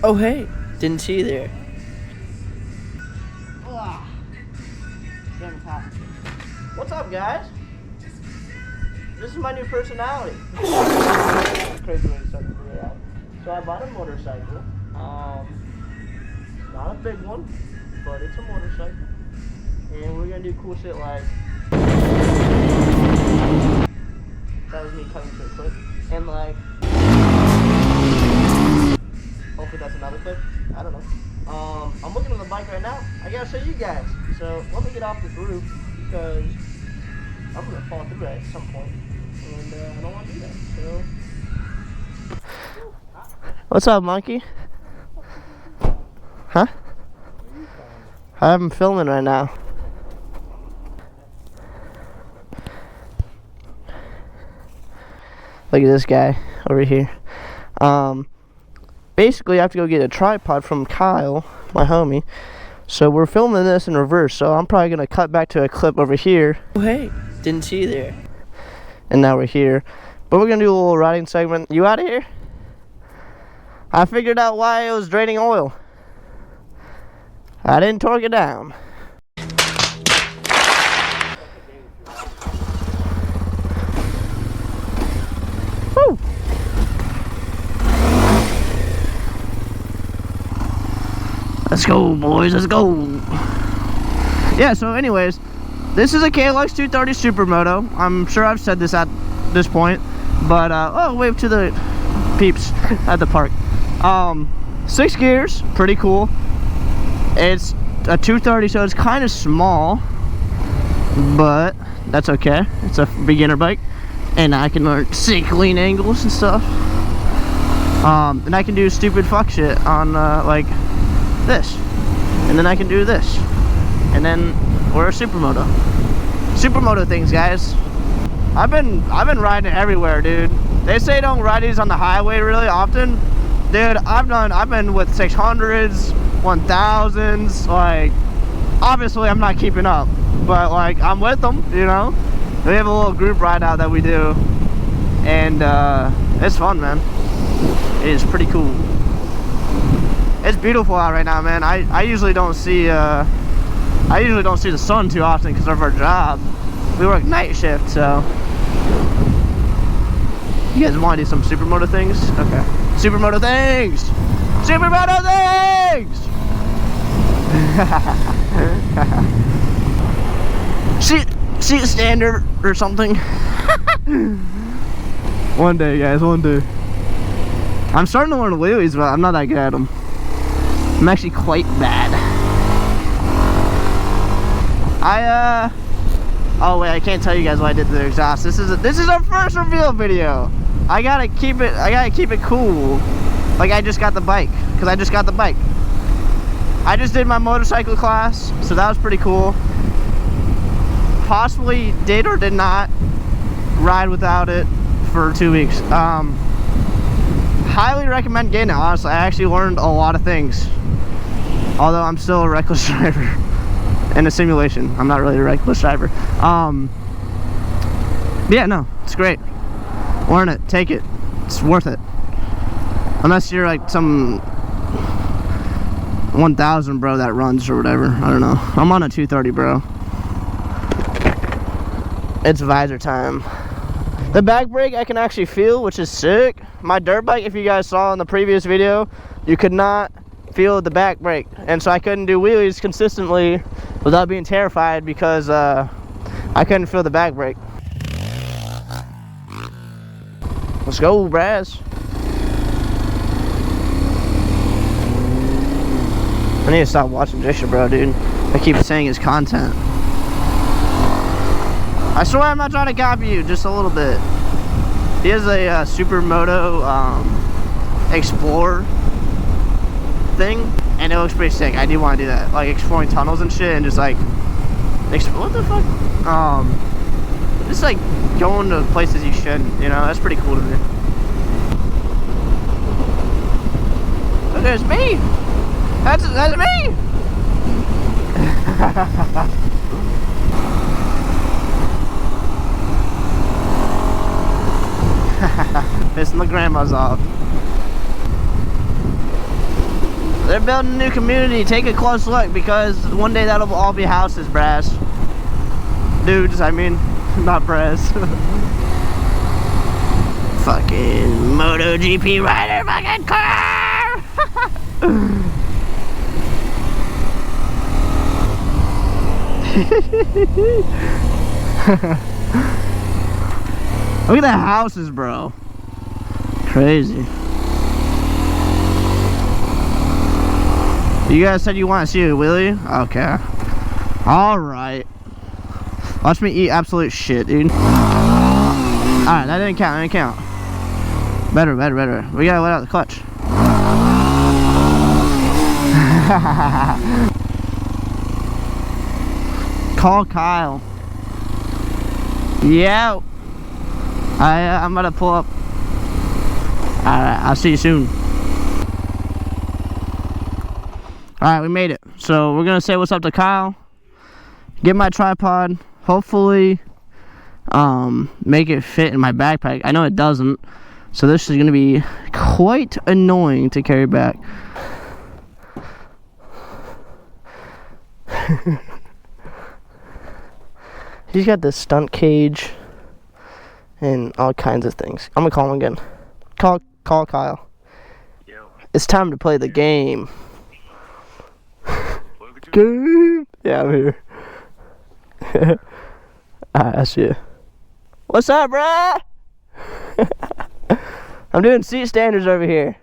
Oh, hey. Didn't see you there. What's up, guys? This is my new personality. Crazy way to start the video out. So I bought a motorcycle. Not a big one, but it's a motorcycle. And we're gonna do cool shit like... That was me cutting to a clip. And like... Hopefully that's another clip. I don't know. I'm looking at the bike right now. I gotta show you guys. So let me get off this roof because I'm gonna fall through it at some point. And I don't want to do that. So... What's up, monkey? Huh? I'm filming right now. Look at this guy over here. Basically I have to go get a tripod from Kyle, my homie. So we're filming this in reverse, so I'm probably gonna cut back to a clip over here. Oh, hey, didn't see you there. And now we're here. But we're gonna do a little riding segment. You out of here? I figured out why it was draining oil. I didn't torque it down. Woo! Let's go, boys, let's go. Yeah, so anyways, this is a KLX 230 Supermoto. I'm sure I've said this at this point, but oh, wave to the peeps at the park. 6 gears, pretty cool. It's a 230, so it's kind of small, but that's okay. It's a beginner bike, and I can learn sick lean angles and stuff. And I can do stupid fuck shit on like this, and then I can do this, and then we're a supermoto things, guys. I've been riding it everywhere, dude. They say don't ride these on the highway really often, dude. I've been with 600s, 1000s. Like, obviously I'm not keeping up, but like I'm with them, you know. We have a little group ride out that we do, and it's fun, man. It is pretty cool. It's beautiful out right now, man. I usually don't see the sun too often because of our job. We work night shift, so. You guys want to do some supermoto things? Okay. Supermoto things! Supermoto things! See a standard or something. One day, guys, one day. I'm starting to learn wheelies, but I'm not that good at them. I'm actually quite bad. Oh wait, I can't tell you guys what I did to the exhaust. This is our first reveal video. I gotta keep it cool. Like I just got the bike, because I just got the bike. I just did my motorcycle class, so that was pretty cool. Possibly did or did not ride without it for 2 weeks. Highly recommend getting it, honestly. I actually learned a lot of things. Although I'm still a reckless driver in a simulation. I'm not really a reckless driver. Yeah, no, it's great. Learn it, take it. It's worth it. Unless you're like some 1000 bro that runs or whatever. I don't know. I'm on a 230, bro. It's visor time. The back brake I can actually feel, which is sick. My dirt bike, if you guys saw in the previous video, you could not feel the back brake, and so I couldn't do wheelies consistently without being terrified because I couldn't feel the back brake. Let's go, Braz. I need to stop watching Jisha, bro, dude. I keep saying his content. I swear I'm not trying to copy you, just a little bit. He has a Supermoto Explorer thing, and it looks pretty sick. I do want to do that, like exploring tunnels and shit, and just like what the fuck? Just like going to places you shouldn't, you know. That's pretty cool to me. Oh, there's me. That's me. Pissing the grandmas off. They're building a new community. Take a close look because one day that'll all be houses, brass. Dudes, I mean, not brass. Fucking MotoGP rider fucking car! Look at the houses, bro. Crazy. You guys said you want to see a wheelie? Okay. Alright. Watch me eat absolute shit, dude. Alright, that didn't count, that didn't count. Better. We gotta let out the clutch. Call Kyle. Yeah. I'm gonna pull up. Alright, I'll see you soon. Alright, we made it. So we're gonna say what's up to Kyle. Get my tripod. Hopefully make it fit in my backpack. I know it doesn't. So this is gonna be quite annoying to carry back. He's got this stunt cage and all kinds of things. I'm gonna call him again. Call Kyle. Yo. It's time to play the game. Game. Yeah, I'm here. Alright, I see you. What's up, bruh? I'm doing seat standards over here.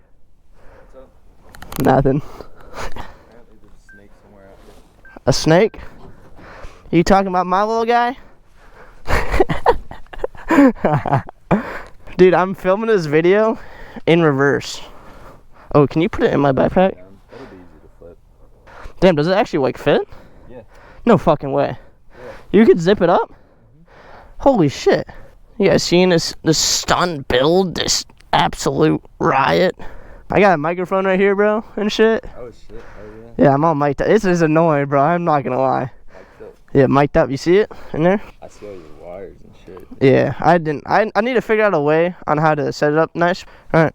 What's up? Nothing. Apparently there's a snake somewhere out here. A snake? Are you talking about my little guy? Dude, I'm filming this video in reverse. Oh, can you put it in my backpack? That'll be easy to flip. Damn, does it actually like fit? Yeah. No fucking way. Yeah. You could zip it up? Holy shit. You guys seeing this stunt build, this absolute riot? I got a microphone right here, bro, and shit. Oh shit, oh yeah. Yeah, I'm all mic'd up. This is annoying, bro, I'm not gonna lie. Mic'd up. Yeah, mic'd up, you see it in there? I see all your wires and shit. Yeah, I need to figure out a way on how to set it up nice. Alright.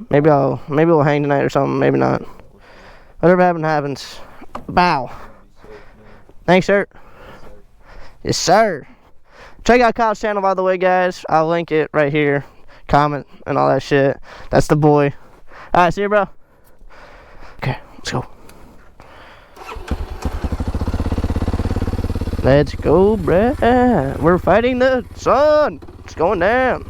Maybe we'll hang tonight or something, maybe not. Whatever happens. Bow. Thanks, sir. Yes, sir. Check out Kyle's channel, by the way, guys. I'll link it right here. Comment and all that shit. That's the boy. Alright, see you, bro. Okay, let's go. Let's go, bruh. We're fighting the sun. It's going down.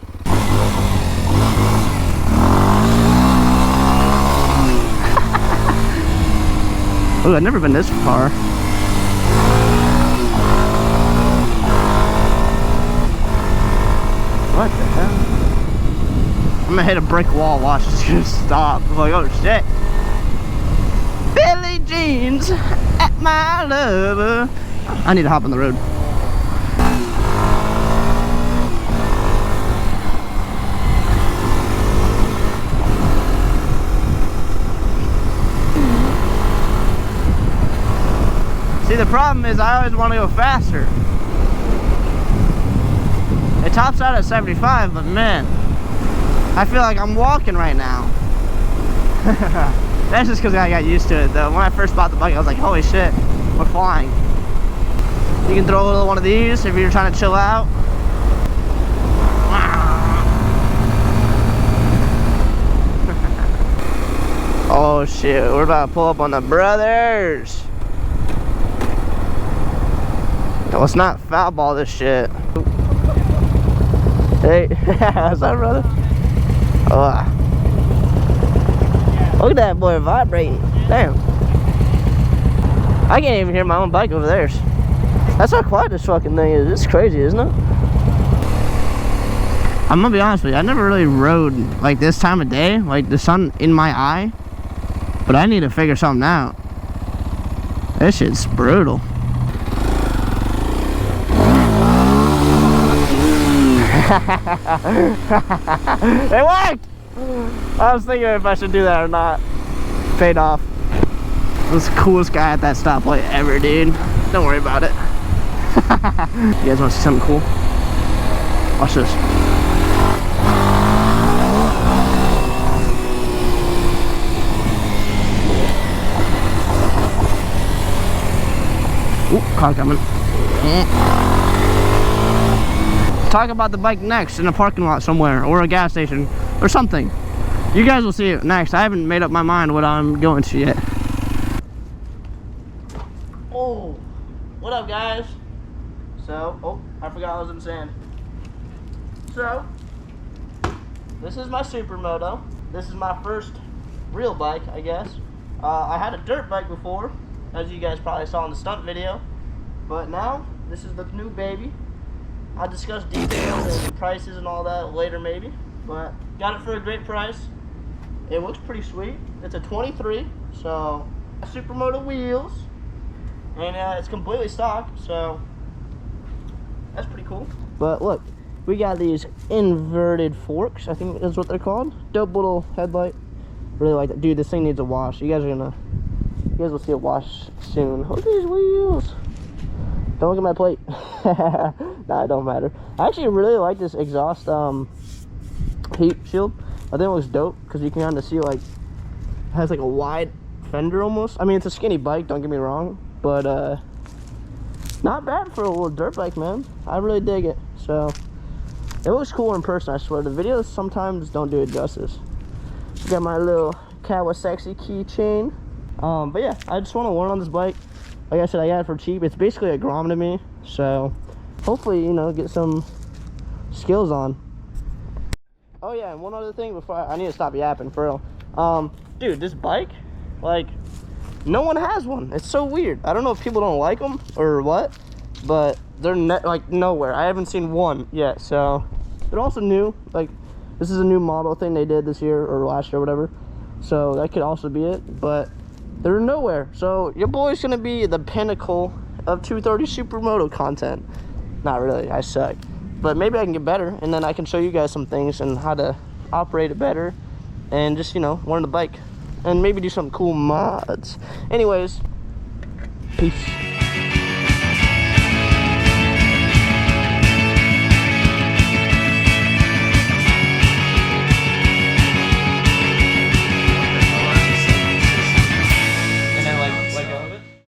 Oh, I've never been this far. What the hell? I'm gonna hit a brick wall. Watch, it's gonna stop. I'm like, oh shit. Billie Jean's at my lover. I need to hop on the road. See, the problem is I always want to go faster. It tops out at 75, but man, I feel like I'm walking right now. That's just because I got used to it, though. When I first bought the bike, I was like, holy shit, we're flying. You can throw a little one of these if you're trying to chill out. Oh shit, we're about to pull up on the brothers. Let's not foul ball this shit. Hey, what's up, brother? Oh, look at that boy vibrating. Damn. I can't even hear my own bike over there. That's how quiet this fucking thing is. It's crazy, isn't it? I'm gonna be honest with you. I never really rode like this time of day, like the sun in my eye. But I need to figure something out. This shit's brutal. It worked! I was thinking if I should do that or not. Paid off. I was the coolest guy at that stoplight ever, dude. Don't worry about it. You guys want to see something cool? Watch this. Car coming. Talk about the bike next in a parking lot somewhere or a gas station or something. You guys will see it next. I haven't made up my mind what I'm going to yet. Oh, what up, guys? So, oh, I forgot I was in sand. So, this is my Supermoto. This is my first real bike, I guess. I had a dirt bike before, as you guys probably saw in the stunt video. But now, this is the new baby. I'll discuss details and prices and all that later maybe. But, got it for a great price. It looks pretty sweet. It's a 23, so Supermoto wheels. And it's completely stock, so that's pretty cool. But look, we got these inverted forks, I think that's what they're called. Dope little headlight. Really like that. Dude, this thing needs a wash. You guys will see a wash soon. Look at these wheels. Don't look at my plate. Nah, it don't matter. I actually really like this exhaust heat shield. I think it looks dope because you can kind of see like, it has like a wide fender almost. I mean, it's a skinny bike, don't get me wrong, but not bad for a little dirt bike, man. I really dig it. So it looks cool in person, I swear. The videos sometimes don't do it justice. Got my little Kawasaki keychain. But yeah, I just want to learn on this bike. Like I said, I got it for cheap. It's basically a Grom to me, so hopefully, you know, get some skills on. Oh yeah, and one other thing before I need to stop yapping for real. Dude, this bike, like, no one has one. It's so weird. I don't know if people don't like them or what, but they're like nowhere. I haven't seen one yet. So they're also new. Like, this is a new model thing they did this year or last year or whatever, so that could also be it, but they're nowhere. So your boy's gonna be the pinnacle of 230 Supermoto content. Not really, I suck, but maybe I can get better, and then I can show you guys some things and how to operate it better, and just, you know, learn the bike and maybe do some cool mods. Anyways, peace.